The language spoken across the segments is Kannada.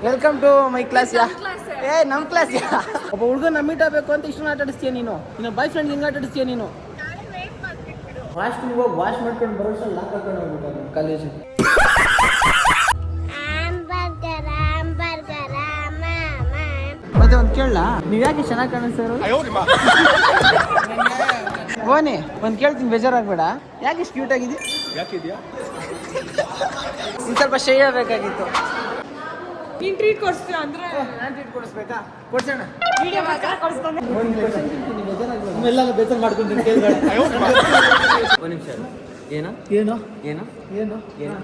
ವೆಲ್ಕಮ್ ಟು ಮೈ ಕ್ಲಾಸ್ ಯಾ. ನಮ್ಮ ಕ್ಲಾಸ್ ಯಾ. ಒಬ್ಬ ಹುಡುಗನ ಮೀಟ್ ಆಗಬೇಕು ಅಂತ ಇಷ್ಟೊಂದು ಆಟ ಆಡಿಸ್ತೀಯ ನೀನು. ನಿನ್ನ ಬಾಯ್ ಫ್ರೆಂಡ್ ಹಿಂಗೆ ಆಟ ಆಡಿಸ್ತೀಯ ನೀನು. ವಾಶ್ರೂಮ್ಗೆ ಹೋಗಿ ವಾಶ್ ಮಾಡ್ಕೊಂಡು ಬರೋ ವರ್ಷ ಲಾಕ್ ಹಾಕೊಂಡು ಹೋಗ್ಬಿಟ್ಟು ಕಾಲೇಜ್. ಮತ್ತೆ ಒಂದು ಕೇಳಲ್ಲ, ನೀವು ಯಾಕೆ ಚೆನ್ನಾಗಿ ಕಾಣಿಸ್ತಾರು? ಓನೇ ಒಂದು ಕೇಳ್ತೀನಿ, ಬೇಜಾರಾಗಬೇಡ. ಯಾಕೆ ಇಷ್ಟು ಕ್ಯೂಟ್ ಆಗಿದೆ? ಯಾಕಿದ್ಯಾ? ಇನ್ನು ಸ್ವಲ್ಪ ಶೇ ಆಗಬೇಕಾಗಿತ್ತು. ನೀನು ಟ್ರೀಟ್ ಕೊಡಿಸ್ತೀಯ ಅಂದರೆ ನಾನು ಟ್ರೀಟ್ ಕೊಡಿಸ್ಬೇಕಾ? ಕೊಡ್ಸೋಣ. ವಿಡಿಯೋ ಮಾತ್ರ ಕೊಡಿಸ್ತಾನೆ. ಎಲ್ಲ ಬೇಸರ ಮಾಡ್ಕೊಂತೀನಿ, ಕೇಳ್ಬೇಡ. ಒಂದು ನಿಮಿಷ. ಏನೋ ಏನು ಏನೋ ಏನು ಏನು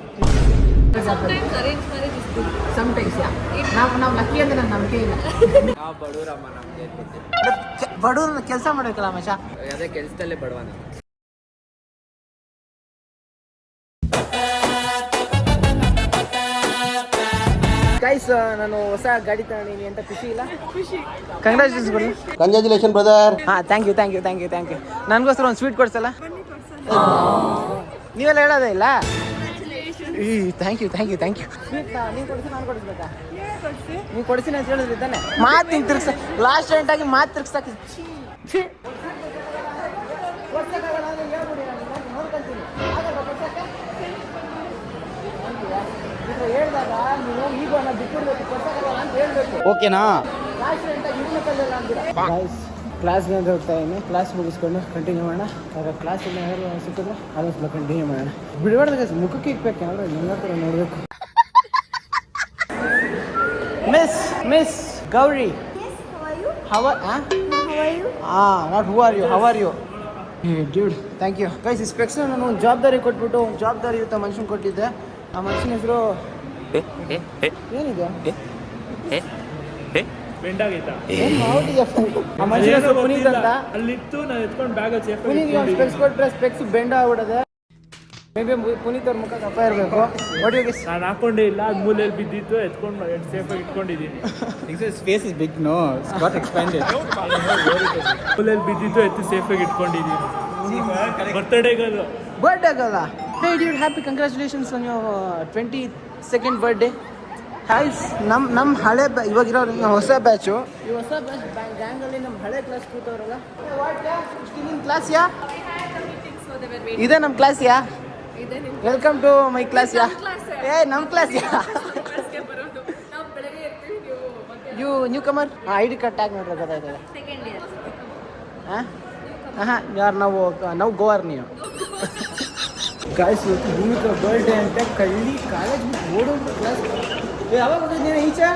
Sometimes arranged marriage is good. Sometimes ನಾವು ಲಕ್ಕಿ ಅಂದ್ರೆ ನನ್ನ ನಂಬಿಕೆ ಇಲ್ಲ. ನಾವು ಬಡವರಮ್ಮ, ನಮ್ಗೆ ಬಡವ್ರನ್ನ ಕೆಲಸ ಮಾಡಬೇಕಲ್ಲ ಮಚ. ಅದೇ ಕೆಲಸದಲ್ಲೇ ಬಡವ ನಾವು. ಗೈಸ್, ನಾನು ಹೊಸ ಗಾಡಿ ತಗೊಂಡಿನಿ ಅಂತ ಖುಷಿ ಇಲ್ಲ? ಖುಷಿ. Congratulation brother. ಹಾಂ, ಥ್ಯಾಂಕ್ ಯು. ನನಗೋಸ್ಕರ ಒಂದು ಸ್ವೀಟ್ ಕೊಡ್ಸಲ್ಲ? ನೀವೆಲ್ಲ ಹೇಳೋದೇ ಇಲ್ಲ? Thank you. ಸ್ವೀಟ್ ನೀವು ಕೊಡಿಸಿ, ನಾನು ಕೊಡಿಸ್ಬೇಕಾ? ನೀವು ಕೊಡಿಸಿ ಅಂತ ಹೇಳಿದ್ರಿ ತಾನೆ. ಮಾತು ಹಿಂಗೆ ತಿರ್ಗ್ಸ, ಲಾಸ್ಟ್ ಸ್ಟೆಂಟ್ ಆಗಿ ಮಾತು ತಿರ್ಗ್ಸಾಕಿ. ಹೇಳಿದಾಗ ನೀವು ಈಗ ನಾನು ಬಿಟ್ಟಿರ್ಬೇಕು, ಕೊಡ್ಸಕ್ಕಾಗಲ್ಲ ಅಂತ ಹೇಳ್ಬೇಕು. ಓಕೆನಾ? ಲಾಸ್ಟ್ ಸ್ಟೆಂಟ್ ಆಗಿ ಇದನ್ನ ಕಲಿಯಲ್ಲ ಅಂತೀರಾ? ಕ್ಲಾಸ್ಗೆ ಅಂತ ಹೋಗ್ತಾ ಇದ್ದೀನಿ. ಕ್ಲಾಸ್ ಮುಗಿಸ್ಕೊಂಡು ಕಂಟಿನ್ಯೂ ಮಾಡೋಣ. ಆಗ ಕ್ಲಾಸಲ್ಲಿ ಯಾರು ಸಿಕ್ಕಿದ್ರೆ ಅದೊಂದು ಕಂಟಿನ್ಯೂ ಮಾಡೋಣ. ಬಿಡಬಾರ್ದು, ಮುಖಕ್ಕೆ ಇಕ್ಬೇಕು, ಯಾರು ಎಲ್ಲ ಥರ ನೋಡಬೇಕು. Miss Gauri, not who are you? Dude, thank you guys. ಈ ಸ್ಪೆಕ್ಸ್ ನಾನು ಒಂದು ಜವಾಬ್ದಾರಿ ಕೊಟ್ಬಿಟ್ಟು, ಒಂದು ಜವಾಬ್ದಾರಿಯುತ ಮನುಷ್ಯನ ಕೊಟ್ಟಿದ್ದೆ. ಆ ಮನುಷ್ಯನ ಹೆಸರು ಏನಿದೆ? ಆ ಮನುಷ್ಯನ ಹೆಸರು ಪುನೀತ್ ಅಂತ. ಅಲ್ಲಿತ್ತು, ನಾನು ಎತ್ಕೊಂಡು ಬ್ಯಾಗ್ ಪುನೀತ್ ಸ್ಪೆಕ್ಸ್ ಕೊಟ್ಟರೆ ಸ್ಪೆಕ್ಸ್ ಬೆಂಡ್ ಆಗ್ಬಿಡದೆ. ಮೇ ಬಿ ಪುನೀತ್ ಅವ್ರ ಮುಖ ಕಪ್ಪ ಇರಬೇಕು. ನಾನು ಹಾಕೊಂಡೇ ಇಲ್ಲ, ಅದು ಮೂಲೆಯಲ್ಲಿ ಬಿದ್ದಿತ್ತು, ಎತ್ಕೊಂಡು ಸೇಫಾಗಿ ಇಟ್ಕೊಂಡಿದ್ದೀನಿ. Space is big, no got expanded. ಮೂಲೆಯಲ್ಲಿ ಬಿದ್ದಿತ್ತು, ಎತ್ತು ಸೇಫಾಗಿ ಇಟ್ಕೊಂಡಿದ್ದೀನಿ. ಬರ್ತ್ಡೇಗದು. Hey dude, happy congratulations on your 22nd birthday. ಹೈಸ್, ನಮ್ಮ ಹಳೆ ಇವಾಗಿರೋ ಹೊಸ ಬ್ಯಾಚು. ಈ ಹೊಸ ಬ್ಯಾಚ್ ಗ್ಯಾಂಗಲ್ಲಿ ನಮ್ಮ ಹಳೆ ಕ್ಲಾಸ್ ಕೂತವ್ರಲ್ಲ. ಕ್ಲಾಸ್ ಯಾ ಇದೆ? ನಮ್ಮ ಕ್ಲಾಸ್ ಯಾ. ವೆಲ್ಕಮ್ ಟು ಮೈ ಕ್ಲಾಸ್ ಯಾ. ನಮ್ಮ ಕ್ಲಾಸ್ ಯಾ. Newcomer. ID card tag ನೋಡ್ರಿ, ಗೊತ್ತಾಯ್ತದೆ. ಯಾರು ನಾವು ಗೋವರ್ ನೀವು. ಗಾಯ್ಸ್, ಭೂಮಿಕಾ ಬರ್ಡೇ ಅಂತ ಕಳ್ಳಿ ಕಾಲೇಜ್ ಬಿಟ್ಟು ಓಡೋದು. ಕ್ಲಾಸ್ ಯಾವಾಗ ಹೋಗಿದ್ದೀನ ಈಚೆ?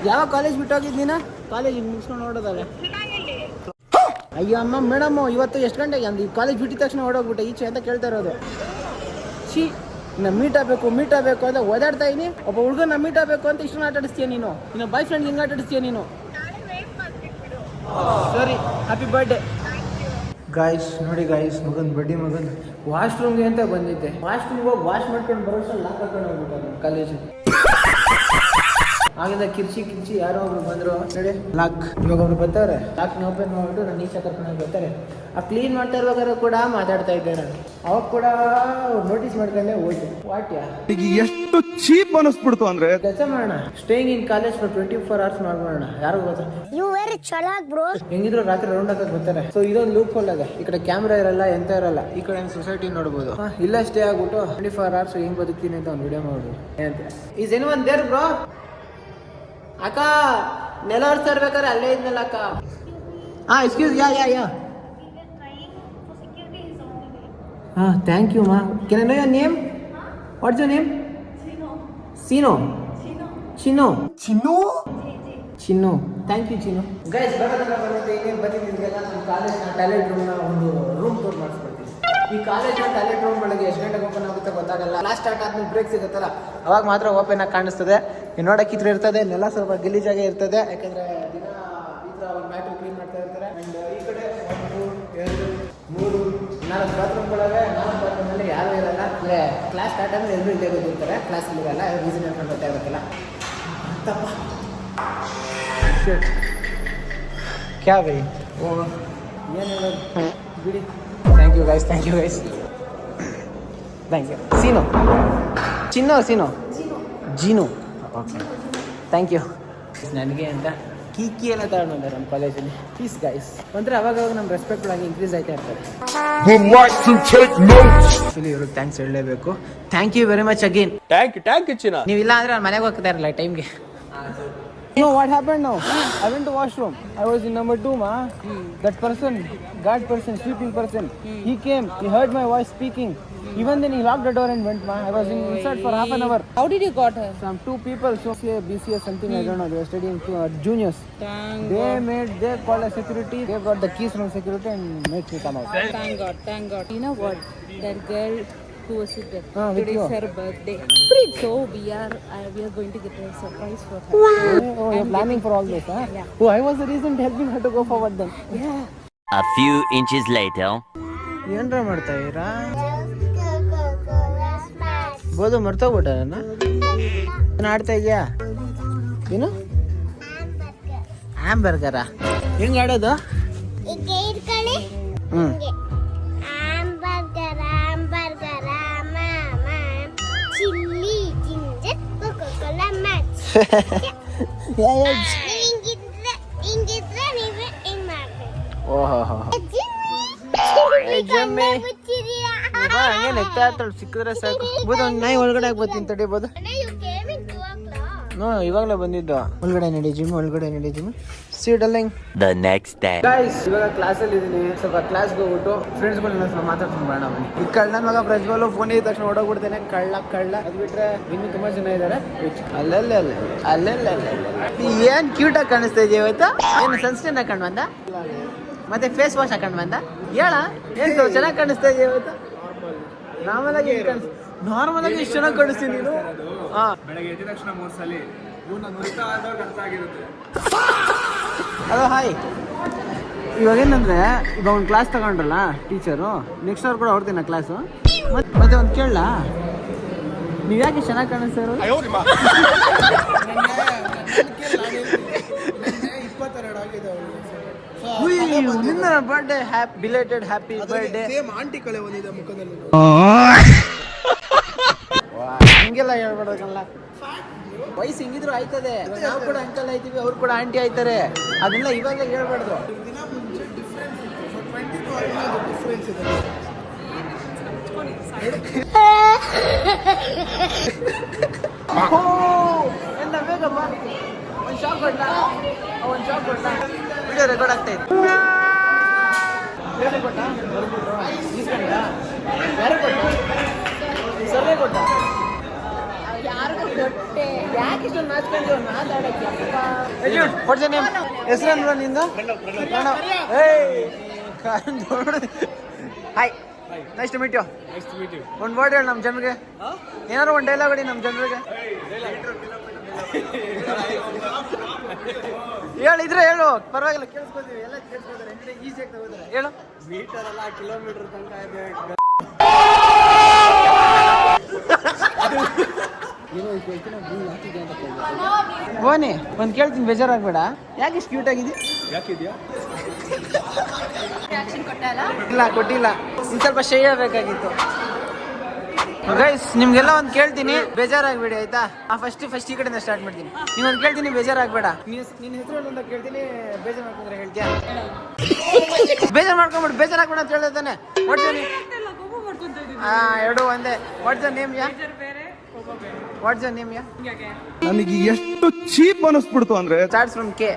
ಯಾವಾಗ ಕಾಲೇಜ್ ಬಿಟ್ಟು ಹೋಗಿದ್ದೀನ? ಕಾಲೇಜ್ ಮುಗಿಸ್ಕೊಂಡು ನೋಡೋದಲ್ಲ. ಅಯ್ಯೋ ಅಮ್ಮ ಮೇಡಮ್, ಇವತ್ತು ಎಷ್ಟು ಗಂಟೆಗೆ ಅಂದು ಕಾಲೇಜ್ ಬಿಟ್ಟಿದ ತಕ್ಷಣ ಓಡೋಗ್ಬಿಟ್ಟೆ ಈಚೆ ಅಂತ ಕೇಳ್ತಾ ಇರೋದು. ಮೀಟ್ ಆಗಬೇಕು ಅಂತ ಓದಾಡ್ತಾ ಇದೀನಿ. ಒಬ್ಬ ಹುಡುಗನ ಮೀಟ್ ಆಗಬೇಕು ಅಂತ ಇಷ್ಟೊಂದು ಆಟ ಆಡಿಸ್ತೀಯ ನೀನು. ನಿನ್ನ ಬಾಯ್ ಫ್ರೆಂಡ್ ಹಿಂಗೆ ಆಟ ಆಡಿಸ್ತೀಯ ನೀನು. ಸರಿ, ಹ್ಯಾಪಿ ಬರ್ಡೇ ಗಾಯ್ಸ್. ನೋಡಿ ಗಾಯ್ಸ್, ಮಗನ್ ವಾಶ್ರೂಮ್ಗೆ ಅಂತ ಬಂದಿದ್ದೆ. ವಾಶ್ರೂಮ್ಗೆ ಹೋಗಿ ವಾಶ್ ಮಾಡ್ಕೊಂಡು ಬರೋ ವರ್ಷ ಲಾಕ್ ಹಾಕೊಂಡು ಹೋಗ್ಬಿಟ್ಟು ಕಾಲೇಜ್. ಆಗಿಂದ ಕಿರ್ಚಿ ಯಾರೋ ಒಬ್ರು ಬಂದರು. ನೋಡಿ ಲಾಕ್, ಇವಾಗ ಒಬ್ರು ಬರ್ತಾರೆ. ಲಾಕ್ನ ಓಪನ್ ಮಾಡಿಬಿಟ್ಟು ನಾನು ಈಚೆ ಕರ್ಕೊಂಡು ಬರ್ತಾರೆ. ಆ ಕ್ಲೀನ್ ಮಾಡ್ತಾ ಇರುವಾಗ ಕೂಡ ಮಾತಾಡ್ತಾ ಇದ್ದೆ ನಾನು. ಅವಾಗ ಕೂಡ ನೋಟಿಸ್ ಮಾಡ್ಕೊಂಡೆ ಹೋಯ್ತು. ವಾಟ್ಯಾ ಎಷ್ಟು ಚೀಪ್ ಅನಿಸ್ಬಿಡ್ತು ಅಂದ್ರೆ. ಕೆಲಸ ಮಾಡೋಣ, staying in college for 24 hours ಮಾಡ್ಬೋಣ. ಯಾರು ಗೊತ್ತಾ? ಹೆಂಗಿದ್ರು ರಾತ್ರಿ ರೌಂಡ್ ಹಾಕಕ್ ಬರ್ತಾರೆ. ಸೊ ಇದೊಂದು ಲೂಪ್ ಹೋಲ್ ಅದ. ಈ ಕಡೆ ಕ್ಯಾಮ್ರಾ ಇರಲ್ಲ, ಎಂತ ಇರಲ್ಲ. ಈ ಕಡೆ ಸೊಸೈಟಿ ನೋಡ್ಬೋದು. ಇಲ್ಲ ಸ್ಟೇ ಆಗ್ಬಿಟ್ಟು 24 hours ಹೆಂಗ್ ಬದುಕ್ತೀನಿ ಅಂತ ಒಂದು ವಿಡಿಯೋ ಮಾಡ್ಬೋದು. ಏನಂತ is anyone there bro? ಅಕ್ಕ, ನೆಲ ಒರ್ಸ್ತಾ ಇರ್ಬೇಕಾದ್ರೆ ಅಲ್ಲೇ ಇದ್ನಲ್ಲ ಅಕ್ಕ. ಎಕ್ಸ್ಕ್ಯೂಸ್, ಯಾ ಥ್ಯಾಂಕ್ ಯು ಮಾ. Can I know your name? What's your name? Chinnu. Thank you Chinnu. Guys, ಬಂದಿದ್ದೆಲ್ಲ ನಮ್ಮ ಕಾಲೇಜ್ನ ಟಾಯ್ಲೆಟ್ ರೂಮ್ನ ಒಂದು ರೂಮ್ ಟೂರ್ ಮಾಡಿಸ್ಬಿಡ್ತೀವಿ. ಈ ಕಾಲೇಜ್ನ ಟಾಯ್ಲೆಟ್ ರೂಮ್ ಒಳಗೆ ಎಷ್ಟು ಗಂಟೆಗೆ ಓಪನ್ ಆಗುತ್ತೆ ಗೊತ್ತಾಗಲ್ಲ. ಕ್ಲಾಸ್ ಸ್ಟಾರ್ಟ್ ಆದ್ಮೇಲೆ ಬ್ರೇಕ್ ಸಿಗುತ್ತಲ್ಲ, ಅವಾಗ ಮಾತ್ರ ಓಪನ್ ಆಗಿ ಕಾಣಿಸ್ತದೆ. ನೋಡೋಕೆ ಈ ಥರ ಇರ್ತದೆ, ನೆಲ ಸ್ವಲ್ಪ ಗಲೀಜಾಗೆ ಇರ್ತದೆ. ಯಾಕಂದರೆ ದಿನ ಈ ಥರ ಒಂದು ಮ್ಯಾಟ್ರು ಕ್ಲೀನ್ ಮಾಡ್ತಾ ಇರ್ತಾರೆ. ಆ್ಯಂಡ್ ಈ ಕಡೆ 1, 2, 3, 4 ಬಾತ್ರೂಮ್ಗಳವೆ. 4 ಬಾತ್ರೂಮಲ್ಲಿ ಯಾರೂ ಇರಲ್ಲ. ಅಂದರೆ ಕ್ಲಾಸ್ ಸ್ಟಾರ್ಟ್ ಆದ್ಮೇಲೆ ಎಲ್ಲರೂ ಇಲ್ಲೇ ಗೊತ್ತಿರ್ತಾರೆ. ಕ್ಲಾಸಲ್ಲಿ ಇರಲ್ಲ, ರೀಸನ್ ಹೇಳ್ಕೊಂಡು ಗೊತ್ತಾಗಬೇಕಲ್ಲ. ತಪ್ಪ ಕ್ಯಾ ಬೈ ಏನು ಹೇಳೋದು ಬಿಡಿ. Thank you guys. Thank you. ಸೀನೋ. ಚಿನ್ನೋ ಸೀನೋ? ಜೀನು. Okay, thank you. ನನಗೆ ಅಂತ ಕೀಕಿ ಎಲ್ಲ ತಗೊಂಡು ನಮ್ಮ ಕಾಲೇಜಲ್ಲಿ. Peace guys. ಅಂದರೆ ಅವಾಗ ನಮ್ಮ ರೆಸ್ಪೆಕ್ಟ್ ಆಗಿ ಇನ್ಕ್ರೀಸ್ ಆಯ್ತಾ ಇರ್ತದೆ. ಆ್ಯಕ್ಚುಲಿ ಇವ್ರಿಗೆ ಥ್ಯಾಂಕ್ಸ್ ಹೇಳಲೇಬೇಕು. Thank you very much again. Thank you ಚಿನ್ನ. ನೀವು ಇಲ್ಲ ಅಂದರೆ ನಾನು ಮನೆಗೆ ಹೋಗ್ತಾ ಇರಲ್ಲ ಟೈಮ್ಗೆ. No, what happened now? I went to washroom. I was in number 2, ma. That person, guard person, sleeping person, he came. He heard my voice speaking. Even then, he locked the door and went, ma. I was inside for half an hour. How did you got her? Some 2 people, so BCS something, I don't know. They were studying juniors. They called a security. They brought the keys from security and made me come out. Thank God. You know what? That girl who was with them. with Today you. is her birthday. So we are going to get a surprise for her. Oh, you're planning for all this, huh? Yeah. Oh, I was the reason helping her to go forward then. Yeah. A few inches later. ಏನ್ರ ಮಾಡ್ತಾ ಇದ್ದೀರಾ? ಬೋದು ಮರ್ತೋಗ್ಬಿಟ್ಟ ನನ್ನ ಏನು ಆಡ್ತಾ ಇದೆಯಾ? ಏನು ಹ್ಯಾಂಬರ್ಗರ ಹೆಂಗ್ ಆಡೋದು? ಹ್ಞೂ ಓಹೋ ಹಂಗೆ ನೆಕ್ತಾ ಇರ್ತಾಳೆ ಸಿಕ್ಕಿದ್ರೆ ಸಾಕು. ಬೋದು ಒಂದು ನಾಯಿ ಒಳಗಡೆ ಆಗ್ಬೋತೀನಿ ತಡಿ ಬೋದು. ಇವಾಗಲೇ ಬಂದಿದ್ದು. ಒಳಗಡೆ ನಡಿ ಜಿಮ್, ಒಳಗಡೆ ನಡಿ ಜಿಮ್. ಸೀಡಲ್ಲಿಂಗ್. The next day. ಗೈಸ್ ಇವಾಗ ಕ್ಲಾಸಲ್ಲಿ ಇದ್ದೀನಿ. ಸ್ವಲ್ಪ ಕ್ಲಾಸ್ಗೆ ಹೋಗ್ಬಿಟ್ಟು ಫ್ರೆಂಡ್ಸ್ಗಳನ್ನ ಸ್ವಲ್ಪ ಮಾತಾಡ್ಕೊಂಡು ಬೇಡ ಬನ್ನಿ. ಈ ಕಳ್ಳ ಮಗ ಪ್ರಜ್ವಲ್ ಫೋನ್ ಇದ್ದ ತಕ್ಷಣ ಓಡೋಗ್ಬಿಡ್ತೇನೆ. ಕಳ್ಳ ಅದು ಬಿಟ್ರೆ ಇನ್ನೂ ತುಂಬಾ ಜನ ಇದ್ದಾರೆ. ಅಲ್ಲೆಲ್ಲ ಏನ್ ಕ್ಯೂಟ್ ಆಗಿ ಕಾಣಿಸ್ತಾ ಇದೆಯಾ ಇವತ್ತು? ಏನು ಸನ್ಸ್ಕ್ರೀನ್ ಹಾಕೊಂಡು ಬಂದ ಮತ್ತೆ ಫೇಸ್ ವಾಶ್ ಹಾಕೊಂಡು ಬಂದ? ಹೇಳ ಏನು ಚೆನ್ನಾಗಿ ಕಾಣಿಸ್ತಾ ಇದೆಯಾ ಇವತ್ತು? ನಾರ್ಮಲ್ ಆಗಿ ಇಷ್ಟು ಚೆನ್ನಾಗಿ ಕಾಣಿಸ್ತೀನಿ ನೀನು. ಬೆಳಗ್ಗೆ ಎದ್ದ ತಕ್ಷಣ 3 ಸಲ ಹಲೋ ಹಾಯ್. ಇವಾಗ ಏನಂದ್ರೆ ಇವಾಗ ಒಂದು ಕ್ಲಾಸ್ ತಗೊಂಡ್ರಲ್ಲ ಟೀಚರು, ನೆಕ್ಸ್ಟ್ ಅವ್ರು ಕೂಡ ಹೊಡ್ತೀನಿ ಆ ಕ್ಲಾಸು. ಮತ್ತೆ ಒಂದು ಕೇಳಲ್ಲ, ನೀವು ಯಾಕೆ ಚೆನ್ನಾಗಿ ಕಾಣಿಸ್ತಾ ಇರೋದು? 22 ಆಗಿದೆ. ನಿನ್ನ birthday belated happy birthday. Aunty ಕಳೆ ಬಂದಿದೆ ಮುಖದಲ್ಲಿ. ಹಂಗೆಲ್ಲ ಹೇಳ್ಬೇಡಲ್ಲ, ವಯಸ್ಸು ಹಿಂಗಿದ್ರು ಆಯ್ತದೆ. ನಾವು ಕೂಡ ಅಂಕಲ್ ಆಯ್ತೀವಿ, ಅವ್ರು ಕೂಡ ಆಂಟಿ ಆಯ್ತಾರೆ. ಅದೆಲ್ಲ ಇವಾಗ ಹೇಳ್ಬಾರ್ದು. ಎಲ್ಲ ಬೇಗ ಬಾ. ಒಂದು ಶಾಕ್ ಕೊಡ್ಲಾ? ವಿಡಿಯೋ ರೆಕಾರ್ಡ್ ಆಗ್ತಾ ಇತ್ತು. ಯಾರು ಕೊಟ್ಟ? ಸರ್ವೇ ಕೊಟ್ಟ? ಯಾರಿಗೂ ಕೊಟ್ಟೆ. ಯಾಕೆ ಇಷ್ಟೊಂದು ನಾಚ್ಕೊಂಡು ಮಾತಾಡಕ್ಕೆ? ಕೊಡ್ಸೆ ನೇಮ್ ಹೆಸರೇನು ನಿಂದ? Hi, nice to meet you. ಒಂದು ವರ್ಡ್ ಹೇಳಿ ನಮ್ಮ ಜನರಿಗೆ, ಏನಾದ್ರು ಒಂದು ಡೈಲಾಗ್ ಹೇಳಿ ನಮ್ಮ ಜನರಿಗೆ. ಹೇಳಿದ್ರೆ ಹೇಳು, ಪರವಾಗಿಲ್ಲ, ಕೇಳಿಸ್ಕೊತೀವಿ. ಎಲ್ಲ ಕೇಳಿಸ್ಕೊತಾರೆ, ಈಸಿಯಾಗಿ ತಗೋತಾರೆ. ಹೇಳು. ಮೀಟರ್ ಅಲ್ಲ, ಕಿಲೋಮೀಟರ್ ತನಕ ಇದೆ. ಬೋನಿ ಒಂದು ಕೇಳ್ತೀನಿ, ಬೇಜಾರಾಗ್ಬೇಡ. ಯಾಕೆ ಇಷ್ಟು ಕ್ಯೂಟ್ ಆಗಿದೆ? ಇಲ್ಲ ಕೊಟ್ಟಿಲ್ಲ, ಇನ್ನು ಸ್ವಲ್ಪ ಶೈ ಆಗಬೇಕಾಗಿತ್ತು. ಗೈಸ್ ನಿಮ್ಗೆಲ್ಲ ಒಂದು ಕೇಳ್ತೀನಿ, ಬೇಜಾರಾಗ್ಬೇಡಿ ಆಯ್ತಾ? ಫಸ್ಟ್ ಈ ಕಡೆಯಿಂದ ಸ್ಟಾರ್ಟ್ ಮಾಡ್ತೀನಿ. ನೀವೊಂದು ಕೇಳ್ತೀನಿ, ಬೇಜಾರಾಗ್ಬೇಡ. ನಿನ್ನ ಹೆಸರು ಅಂತ ಕೇಳ್ತೀನಿ, ಬೇಜಾರು ಮಾಡ್ಕೊಂಡ್ರೆ ಹೇಳ್ತೀಯಾ? ಬೇಜಾರು ಮಾಡ್ಕೊಂಡ್ಬಿಟ್ಟು ಬೇಜಾರಾಗ್ಬೇಡ ಅಂತ ಹೇಳ್ತಾನೆ. ಎರಡು ಒಂದೇ. ವಾಟ್ಸ್ ನೇಮ್ ಯಾ? ವಾಟ್ಸ್ ನೇಮ್ ಯಾ? ನನಗೆ ಎಷ್ಟು ಚೀಪ್ ಅನಿಸ್ಬಿಡ್ತು ಅಂದ್ರೆ. Starts from K.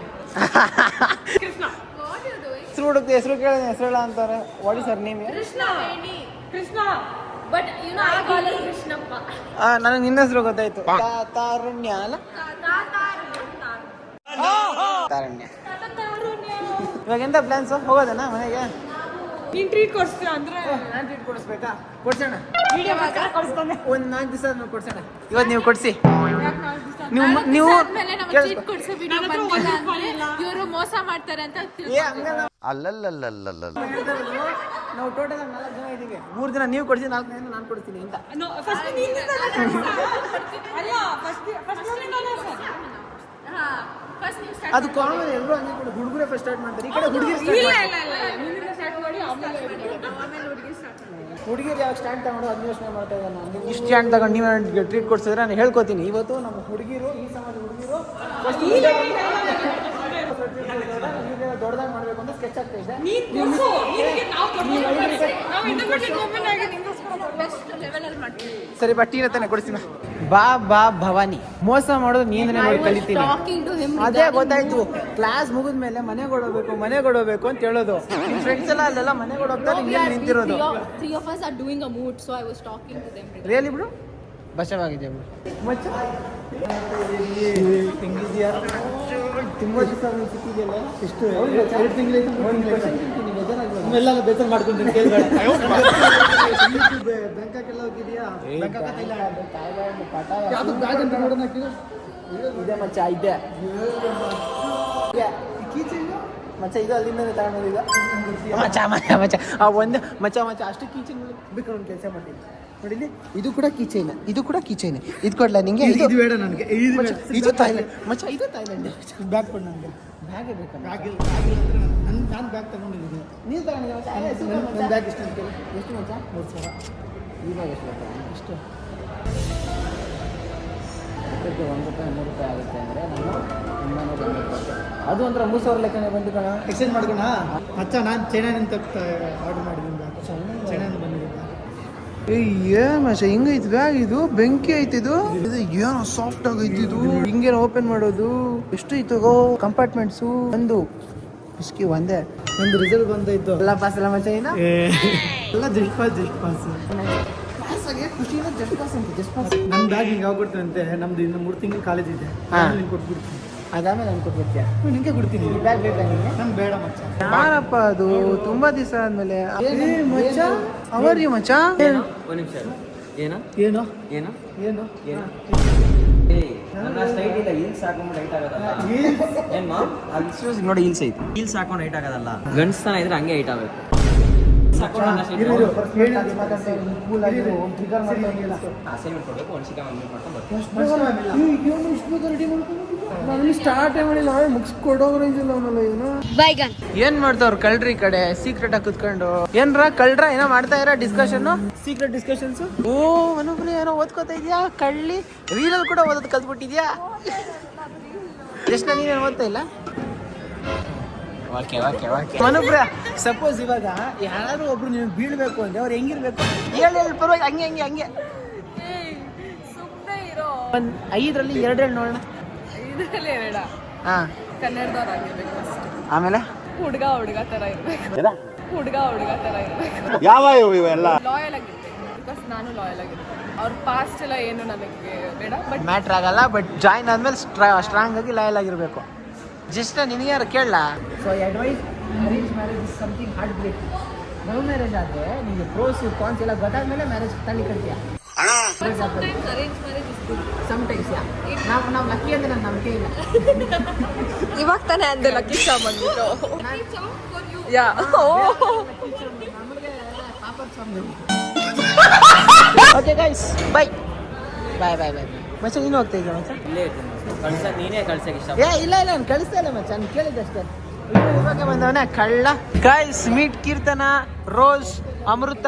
ಹೆಸರು ಹುಡುಕ್ತಿ, ಹೆಸರು ಕೇಳಿದ ಹೆಸರು ಅಂತಾರೆ. What is her name yeah? Krishna. But you know I call her Krishnappa. ನನಗೆ ನಿನ್ನ ಹೆಸರು ಗೊತ್ತಾಯ್ತು. ತಾರುಣ್ಯ ಅಲ್ಲ? ತಾರುಣ್ಯ. ಇವಾಗ ಎಂತ ಪ್ಲಾನ್ಸ್? ಹೋಗೋದನಾ ಮನೆಗೆ? ನೀನ್ ಟ್ರೀಟ್ ಕೊಡ್ಸ್ತೀಯ ಅಂದ್ರೆ ನಾನು ಟ್ರೀಟ್ ಕೊಡಿಸ್ಬೇಕಾ? ಕೊಡ್ಸೋಣ. ವಿಡಿಯೋ ಕೊಡ್ಸ್ತಾನೆ. ಒಂದು 4 ದಿವಸ ನಾವು ಕೊಡ್ಸೋಣ. ಇವತ್ತು ನೀವು ಕೊಡಿಸಿ. ನೀವು ಟ್ರೀಟ್ ಕೊಡ್ಸೋ ವಿಡಿಯೋ ಬಂದಿಲ್ಲ ಅಂದ್ರೆ ಇವರು ಮೋಸ ಮಾಡ್ತಾರೆ ಅಂತ ಹಂಗಲ್ಲ. ನಾವು ಟೋಟಲ್ 4 ಜನ ಇದ್ದೀವಿ. 3 ದಿನ ನೀವು ಕೊಡಿಸಿ, 4 ದಿನ ನಾನು ಕೊಡ್ತೀನಿ ಅಂತ. ಅದು ಕಾಮನ್, ಎಲ್ಲರೂ ಹಂಗೆ ಕೊಡು. ಹುಡುಗರೇ ಫಸ್ಟ್ ಸ್ಟಾರ್ಟ್ ಮಾಡ್ತಾರೆ. ಈ ಕಡೆ ಹುಡುಗಿರು ಯಾವ ಸ್ಟ್ಯಾಂಡ್ ತಗೊಂಡು ಅದು ಯೋಚನೆ ಮಾಡ್ತಾ ಇದ್ದಾನೆ. ಇಷ್ಟು ಸ್ಟ್ಯಾಂಡ್ ತಗೊಂಡು ನೀವು ಟ್ರೀಟ್ ಕೊಡ್ಸಿದ್ರೆ ನಾನು ಹೇಳ್ಕೊತೀನಿ. ಇವತ್ತು ನಮ್ಮ ಹುಡುಗಿರು, ಈ ಸಮಾಜ ಹುಡುಗಿರು ದೊಡ್ಡದಾಗಿ ಮಾಡ್ಬೇಕು ಅಂತ ಸ್ಕೆಚ್ ಆಗ್ತಾ ಇದೆ. ಸರಿ ಬಾ ಟೀನ ತಾನೆ ಕೊಡಿಸ್ತೀನಿ. ಬಾ ಬಾ ಭವಾನಿ, ಮೋಸ ಮಾಡೋದು ನೀನೇ ನೋಡಿ ಕಲಿತೀನಿ. ಅದೇ ಗೊತ್ತಾಯ್ತು, ಕ್ಲಾಸ್ ಮುಗಿದ್ಮೇಲೆ ಮನೆಗೆ ಓಡೋಬೇಕು ಅಂತ ಹೇಳೋದು. ನಿಮ್ ಫ್ರೆಂಡ್ಸ್ ಎಲ್ಲ ಅಲ್ಲೆಲ್ಲ ಮನೆಗೆ ಓಡೋಗ್ತಾರೆ, ಹಿಂಗೆ ನಿಂತಿರೋದು. ರಿಯಲಿ ಬಿಡು, ಬಸವಾಗಿದೆ ಬಿಡು. ಹೆಂಗಿದ್ಯಾ? ತುಂಬಾ ದಿವಸ ಸಿಕ್ಕಿದೆಯಲ್ಲ, ಎಷ್ಟು 2 ತಿಂಗಳಾಯ್ತು, 3 ತಿಂಗಳಾಯ್ತು. ಎಲ್ಲ ಬೇಸರ ಮಾಡ್ಕೊಂತೀನಿ, ಕೇಳ್ಬೇಡ. ಬ್ಯಾಂಕಾಕೆಲ್ಲ ಹೋಗಿದ್ಯಾ? ಯಾವ್ದು ಬ್ಯಾಗ್ ಅಂತ ನೋಡೋಣ. ಇದೆ ಮಚ್ಚ, ಇದೆ ಮಚ್ಚ, ಇದು ಅಲ್ಲಿಂದನೇ ತಗೊಂಡಿದ್ದ ಮಚ್ಚ ಮಚ್ಚ ಮಚ್ಚ ಒಂದು ಮಚ್ಚ ಮಚ್ಚ ಅಷ್ಟು ಕೀಚೈನ್ ಬೇಕಾದ್ರೆ ಒಂದು ಕೆಲಸ ಮಾಡ್ತೀನಿ ನೋಡಿಲಿ. ಇದು ಕೂಡ ಕೀಚೈನ್, ಇದು ಕೊಡ್ಲಾ ನಿಂಗೆ? ಇದು ಬೇಡ ನನಗೆ, ಇದು ಥೈಲ್ಯಾಂಡ್ ಮಚ್ಚ, ಇದು ಥೈಲ್ಯಾಂಡ್. ಬ್ಯಾಗ್ ಕೊಡು ನನಗೆ. ಬ್ಯಾಗೇ ಬೇಕಾ? ನಾನು ಬ್ಯಾಗ್ ತಗೊಂಡಿದ್ದೀನಿ. ನೀನು ತಗೊಂಡಿದ್ದೆ ಮಚ್ಚ? ನನ್ನ ಬ್ಯಾಗ್ ಎಷ್ಟು ಅಂತ ಎಷ್ಟು ಮಚ್ಚ? 3,000. ಈ ಬ್ಯಾಗ್ ಎಷ್ಟು ಬೇಕಾ? ಎಷ್ಟು? 1 ರೂಪಾಯಿ 3 ರೂಪಾಯಿ ಆಗುತ್ತೆ ಅಂದರೆ ನಾನು 290. ಅದು ಒಂಥರ 3,000 ಲೆಕ್ಕನೇ ಬಂದು ಕಣ. ಎಕ್ಸ್ಚೇಂಜ್ ಮಾಡ್ಕೋಣ ಮಚ್ಚ. ನಾನು ಚೈನಾನಿಂದ ಆರ್ಡರ್ ಮಾಡಿದ್ದೀನಿ ಬ್ಯಾಗ್, ಚೈನಾದಿಂದ ಬಂದಿದ್ದೀನಿ. ಏನ್ ಮಚ್ಚ ಹಿಂಗೈತಿ ಬ್ಯಾಗ್? ಇದು ಬೆಂಕಿ ಐತಿ. ಇದು ಏನೋ ಸಾಫ್ಟ್ ಆಗೈತಿ. ಇದು ಹಿಂಗೇನೋ ಓಪನ್ ಮಾಡೋದು. ಎಷ್ಟು ಐತೋ ಕಂಪಾರ್ಟ್ಮೆಂಟ್ಸು. ಒಂದು ಬಿಸ್ಕಿ ಒಂದೇ, ಒಂದು ರಿಸಲ್ಟ್ ಬಂದೈತು. ಎಲ್ಲ ಪಾಸ್ ಎಲ್ಲ ಮಚ್ಚ ಏನ ಎಲ್ಲ ಜಸ್ಟ್ ಪಾಸ್ ಖುಷಿನ ಜಸ್ಟ್ ಪಾಸ್ ಅಂತ. ಜಸ್ಟ್ ಪಾಸ್ ನನ್ನ ಬ್ಯಾಗ್ ಹಿಂಗೆ ಆಗ್ಬಿಡ್ತಂತೆ. ನಮ್ದು ಇನ್ನು 3 ತಿಂಗಳು ಕಾಲೇಜ್ ಇದೆ, ನಿಂಗೆ ಕೊಟ್ಬಿಡ್ತೀನಿ. ಅದಾದ್ಮೇಲೆ ನಾನು ಕೊಟ್ಬಿಡ್ತೀಯ? ನಿಂಗೆ ಕೊಡ್ತೀನಿ. ಬ್ಯಾಗ್ ಬೇಕಾ ನಿಮಗೆ? ನಂಗೆ ಬೇಡ ಮಚ್ಚ. ಯಾರಪ್ಪ ಅದು? ತುಂಬಾ ದಿವಸ ಆದ್ಮೇಲೆ ಮಚ್ಚ. ಅವರ್ ಯು ಮಚ್ಚ? ಏನು? ಒಂದು ನಿಮಿಷ. ಏನು ಏನು ಏನು ಏನು ಏನು? ನನ್ನ ಸ್ಟೈಲ್ ಇಲ್ಲ, ಹೀಲ್ಸ್ ಹಾಕೊಂಡು ಹೈಟ್ ಆಗೋದಲ್ಲ. ಏನು ಅಲ್ಲಿ ನೋಡಿ, ಹೀಲ್ಸ್ ಐತಿ. ಹೀಲ್ಸ್ ಹಾಕೊಂಡು ಹೈಟ್ ಆಗೋದಲ್ಲ. ಗಂಡಸ್ತಾನ ಇದ್ರೆ ಹಂಗೆ ಹೈಟ್ ಆಗಬೇಕು. ಏನ್ ಮಾಡ್ತಾವ್ರ ಕಳ್ರಿ ಈ ಕಡೆ ಸೀಕ್ರೆಟ್ ಆಗಿ ಕುತ್ಕೊಂಡು? ಏನ್ರ ಕಳ್ರ ಏನೋ ಮಾಡ್ತಾ ಇರ ಡಿಸ್ಕಷನ್, ಸೀಕ್ರೆಟ್ ಡಿಸ್ಕಷನ್ಸ್. ಓ ಮನೋಬ್ರಿ ಏನೋ ಓದ್ಕೋತಾ ಇದೆಯಾ? ಕಳ್ಳಿ ರೀಲಲ್ಲಿ ಕೂಡ ಓದೋದು ಕಲ್ತ್ಬಿಟ್ಟಿದ್ಯಾ? ಎಷ್ಟು ನೀನೇನು ಓದ್ತಾ ಇಲ್ಲ? ಮನೋಬ್ರ ಸಪೋಸ್ ಇವಾಗ ಯಾರಾದ್ರೂ ಒಬ್ರು ನೀವು ಬೀಳ್ಬೇಕು ಅಂದ್ರೆ ಅವ್ರು ಹೆಂಗಿರ್ಬೇಕು? ಹೇಳಿ ಪರವಾಗಿ ಹಂಗೆ ಒಂದ್ 5ರಲ್ಲಿ 2 ಹೇಳಿ ನೋಡೋಣ. 5ರಲ್ಲಿ 2 ಹಾ, ಕನ್ನಡದವ್ರಾಗಿರ್ಬೇಕು. ಆಮೇಲೆ ಹುಡುಗ ತರ ಇರ್ಬೇಕು. ಹುಡುಗ ತರ ಇರ್ಬೇಕು. ಯಾವ ಇವೆಲ್ಲ ಲಾಯಲ್ ಆಗಿರ್ಬೇಕು. ಬಿಕಾಸ್ ನಾನು ಲಾಯಲ್ ಆಗಿರ್ಬೇಕು. ಅವ್ರ ಪಾಸ್ಟ್ ಎಲ್ಲ ಏನು ನನಗೆ ಬೇಡ. ಬಟ್ ಮ್ಯಾಟ್ರ್ ಆಗಲ್ಲ. ಬಟ್ ಜಾಯಿನ್ ಆದ್ಮೇಲೆ ಸ್ಟ್ರಾಂಗ್ ಆಗಿ ಲಾಯಲ್ ಆಗಿರ್ಬೇಕು. ಜಸ್ಟ್ ನಿನಗೆ ಯಾರು ಕೇಳಲ್ಲ. So advice, arrange marriage is something heartbreak. Love marriage ಆದರೆ ನಿಮಗೆ ಪ್ರೋಸ್ ಕಾನ್ಸ್ ಎಲ್ಲ ಗೊತ್ತಾದ್ಮೇಲೆ ಮ್ಯಾರೇಜ್ ತಾಳಿ ಕಟ್ತೀಯ. ಸಮಟೈಮ್ಸ್ ನಾವು ಲಕ್ಕಿ ಅಂದ್ರೆ ನನ್ನ ನಂಬಿಕೆ ಇಲ್ಲ. ಇವಾಗ ತಾನೇ ಅಂದೆ ಲಕ್ಕಿ ಚಾಮ್ ಅಂದ್ಬಿಟ್ಟು. ಯಾ ಓಕೆ ಗೈಸ್, ಬಾಯ್ ಮಚ್ಚ. ನೀನು ಹೋಗ್ತಾ ಇದೆಯಾ ಮಚ್ಚ? ಇಲ್ಲೇ ಇರ್ತೀನಿ. ಕಳ್ಸಕ್ಕೆ ನೀನೇ ಕಳ್ಸಕ್ಕೆ ಇಷ್ಟ. ಇಲ್ಲ ನಾನು ಕಳಿಸ್ತಾ ಇಲ್ಲ ಮಚ್ಚ, ನಾನು ಕೇಳಿದ್ದಷ್ಟೇ. ಇವಾಗ ಬಂದವನ ಕಳ್ಳ. ಗೈಸ್ ಮೀಟ್ ಕೀರ್ತನ, ರೋಸ್, ಅಮೃತ.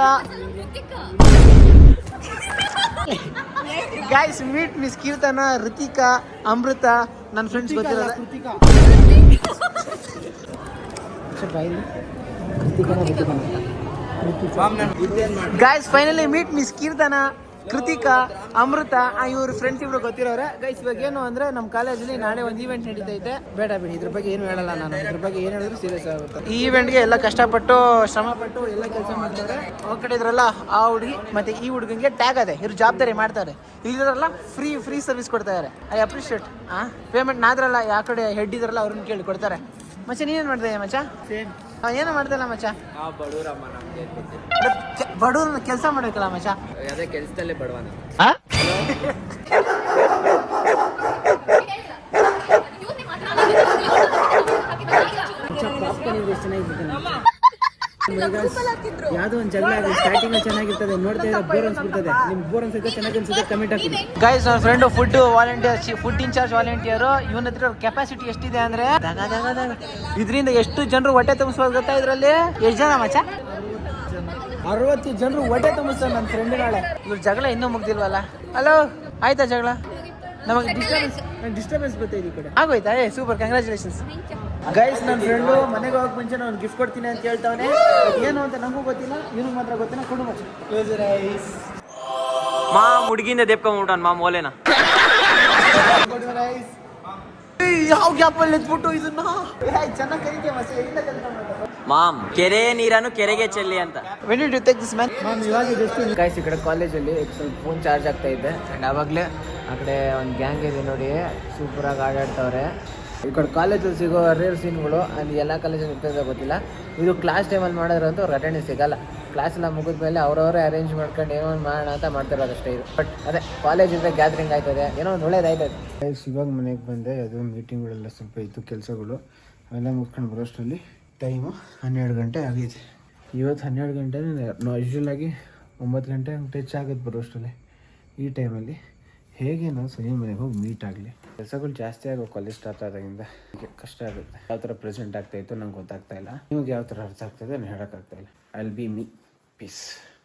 ಗೈಸ್ ಮೀಟ್ ಮಿಸ್ ಕೀರ್ತನ, ಋತಿಕಾ, ಅಮೃತ. ನನ್ನ ಫ್ರೆಂಡ್ಸ್ ಗೊತ್ತಿರೋದು. ಗೈಸ್ ಫೈನಲಿ ಮೀಟ್ ಮಿಸ್ ಕೀರ್ತನ, ಕೃತಿಕಾ, ಅಮೃತ. ಇವ್ರ ಫ್ರೆಂಡ್ಸ್ ಇಬ್ರು ಗೊತ್ತಿರೋರೆ. ಗೈಸ್ ಇವಾಗ ಏನು ಅಂದ್ರೆ ನಮ್ಮ ಕಾಲೇಜಲ್ಲಿ ನಾಳೆ ಒಂದು ಈವೆಂಟ್ ನಡೀತೈತೆ. ಬೇಡ ಬಿಡಿ, ಇದ್ರ ಬಗ್ಗೆ ಏನು ಹೇಳಲ್ಲ ನಾನು. ಇದ್ರ ಬಗ್ಗೆ ಏನು ಹೇಳಿದ್ರು ಸೀರಿಯಸ್ ಆಗುತ್ತೆ. ಈ ಈವೆಂಟ್ಗೆ ಎಲ್ಲ ಕಷ್ಟಪಟ್ಟು ಶ್ರಮಪಟ್ಟು ಎಲ್ಲ ಕೆಲಸ ಮಾಡ್ತಾರೆ. ಆ ಕಡೆ ಇದ್ರಲ್ಲ ಆ ಹುಡುಗಿ ಮತ್ತೆ ಈ ಹುಡುಗಂಗೆ ಟ್ಯಾಗ್ ಅದೇ, ಇವ್ರು ಜವಾಬ್ದಾರಿ ಮಾಡ್ತಾರೆ. ಇಲ್ಲಿದ್ರಲ್ಲ ಫ್ರೀ ಸರ್ವಿಸ್ ಕೊಡ್ತಾ ಇದ್ದಾರೆ. I appreciate. ಪೇಮೆಂಟ್ ನಾದ್ರಲ್ಲ ಯಾವ ಕಡೆ ಹೆಡ್ ಇದ್ರಲ್ಲ ಅವ್ರನ್ನ ಕೇಳಿ ಕೊಡ್ತಾರೆ. ಮಚ್ಚ ನೀನೇನು ಮಾಡ್ತಾ ಇದೆಯಾ ಮಚ್ಚ? ಏನೋ ಮಾಡ್ತಾಯಿಲ್ಲ ಮಚ್ಚ. ನಾವು ಬಡವರಮ್ಮ, ನಮ್ಗೆ ಬಡವ್ರನ್ನ ಕೆಲಸ ಮಾಡಬೇಕಲ್ಲ ಮಚ್ಚ. ಅದೇ ಕೆಲಸದಲ್ಲೇ ಬಡವ ನಾವು. ಯಾವ್ದೋ ಒಂದು ಜಗಳ ಆಗಿ ಸ್ಟಾರ್ಟಿಂಗ್ ಚೆನ್ನಾಗಿರ್ತದೆ, ನೋಡ್ತಾ ಇದ್ರೆ ಬೋರ್ ಅನ್ಸ್ಬಿಡ್ತದೆ. ನಿಮ್ಗೆ ಬೋರ್ ಅನ್ಸುತ್ತೆ, ಚೆನ್ನಾಗಿ ಅನ್ಸುತ್ತೆ, ಕಮೆಂಟ್ ಹಾಕಿ. ಗೈಸ್ ನನ್ನ ಫ್ರೆಂಡ್ ಫುಡ್ ಇನ್ಚಾರ್ಜ್ ವಾಲಂಟಿಯರ್. ಇವನ ಹತ್ರ ಕೆಪಾಸಿಟಿ ಎಷ್ಟಿದೆ ಅಂದ್ರೆ ಇದರಿಂದ ಎಷ್ಟು ಜನರು ಹೊಟ್ಟೆ ತುಂಬಿಸ್ಬೋದು ಗೊತ್ತಾ? ಇದ್ರಲ್ಲಿ ಎಷ್ಟು ಜನ ಮಚ್ಚ? 60 ಜನರು ಹೊಟ್ಟೆ ತುಂಬಿಸ್ತಾರೆ ನನ್ನ ಫ್ರೆಂಡ್ ನಾಳೆ. ಇವ್ರ ಜಗಳ ಇನ್ನೂ ಮುಗ್ದಿಲ್ವಲ್ಲ? ಹಲೋ, ಆಯ್ತಾ ಜಗಳ? ನಮಗೆ ಡಿಸ್ಟರ್ಬೆನ್ಸ್ ಬರ್ತಾ ಇದೆ ಈ ಕಡೆ ಆಗೋಯ್ತಾ ಸೂಪರ್ ಕಂಗ್ರ್ಯಾಚುಲೇಷನ್ಸ್ ಗೈಸ್. ನನ್ನ ಫ್ರೆಂಡು ಮನೆಗೆ ಹೋಗಕ್ಕೆ ಮುಂಚೆ ನಾನು ಗಿಫ್ಟ್ ಕೊಡ್ತೀನಿ ಅಂತ ಹೇಳ್ತಾವನೆ. ಏನು ಅಂತ ನಂಗೂ ಗೊತ್ತಿಲ್ಲ, ಇವನಿಗೆ ಮಾತ್ರ ಗೊತ್ತಿಲ್ಲ. ಕೊಡು ಮಚ್ಚ. ಮಾಮ್ ಹುಡುಗಿಂದ ದೇಪ್ಕೊಂಡ್ಬಿಟ್ಟಾನ ಮಾಮ್ ಓಲೆನ. ಯಾವ ಗ್ಯಾಪಲ್ಲಿ ಎತ್ಬಿಟ್ಟು ಇದನ್ನ ಚೆನ್ನಾಗಿ ಕರಿತೀಯ ಮಚ್ಚ. ಎಲ್ಲಿಂದ ಕಲ್ತ್ಕೊಂಡ್ಬಿಟ್ಟು ಮಾಮ್ ಕೆರೆ ನೀರನ್ನು ಕೆರೆಗೆ ಚೆಲ್ಲಿ ಅಂತ. When did you take this man? Guys ಈ ಕಡೆ ಕಾಲೇಜಲ್ಲಿ ಸ್ವಲ್ಪ ಫೋನ್ ಚಾರ್ಜ್ ಆಗ್ತಾ ಇದ್ದೆ ಆ್ಯಂಡ್ ಆವಾಗಲೇ ಆ ಕಡೆ ಒಂದು ಗ್ಯಾಂಗ್ ಇದೆ ನೋಡಿ, ಸೂಪರಾಗಿ ಆಡಾಡ್ತವ್ರೆ. ಈ ಕಡೆ ಕಾಲೇಜಲ್ಲಿ ಸಿಗೋ ರೇರ್ ಸೀನ್ಗಳು ಅಲ್ಲಿ ಎಲ್ಲ ಕಾಲೇಜಲ್ಲಿ ಇರ್ತದೆ ಗೊತ್ತಿಲ್ಲ. ಇದು ಕ್ಲಾಸ್ ಟೈಮಲ್ಲಿ ಮಾಡಿದ್ರಂತೂ ಅವ್ರು ಅಟೆಂಡೆನ್ಸ್ ಸಿಗಲ್ಲ. ಕ್ಲಾಸ್ ಎಲ್ಲ ಮುಗಿದ ಮೇಲೆ ಅವರವರೇ ಅರೇಂಜ್ ಮಾಡ್ಕೊಂಡು ಏನೋ ಒಂದು ಮಾಡೋಣ ಅಂತ ಮಾಡ್ತಿರೋದು ಅಷ್ಟೇ ಇದು. ಬಟ್ ಅದೇ ಕಾಲೇಜ್ ಇದ್ದರೆ ಗ್ಯಾದ್ರಿಂಗ್ ಆಯ್ತದೆ, ಏನೋ ಒಂದು ಒಳ್ಳೇದಾಯ್ತದೆ. ಇವಾಗ ಮನೆಗೆ ಬಂದೆ, ಅದು ಮೀಟಿಂಗ್ಗಳೆಲ್ಲ ಸ್ವಲ್ಪ ಇತ್ತು ಕೆಲಸಗಳು ಅವೆಲ್ಲ ಮುಗ್ಕೊಂಡು ಬರೋಷ್ಟರಲ್ಲಿ ಟೈಮು 12 ಗಂಟೆ ಆಗೈತೆ. ಇವತ್ತು 12 ಗಂಟೆನೇ ಯೂಶ್ವಲಾಗಿ 9 ಗಂಟೆ ಟಚ್ ಆಗುತ್ತೆ ಬರೋಷ್ಟರಲ್ಲಿ. ಈ ಟೈಮಲ್ಲಿ ಹೇಗೆ ನಾವು ಸಂಜೆ ಮನೆಗೆ ಹೋಗಿ ಮೀಟ್ ಆಗಲಿ. ಕೆಲಸಗಳು ಜಾಸ್ತಿ ಆಗೋ ಕಾಲೇಜ್ ಸ್ಟಾರ್ಟ್ ಆದಾಗಿಂದ ಕಷ್ಟ ಆಗುತ್ತೆ. ಯಾವ ಥರ ಪ್ರೆಸೆಂಟ್ ಆಗ್ತಾಯಿತ್ತು ನಂಗೆ ಗೊತ್ತಾಗ್ತಾ ಇಲ್ಲ. ನಿಮ್ಗೆ ಯಾವ ಥರ ಅರ್ಥ ಆಗ್ತಾಯಿದೆ ನಾನು ಹೇಳೋಕ್ಕಾಗ್ತಾಯಿಲ್ಲ. I will be me. Piece.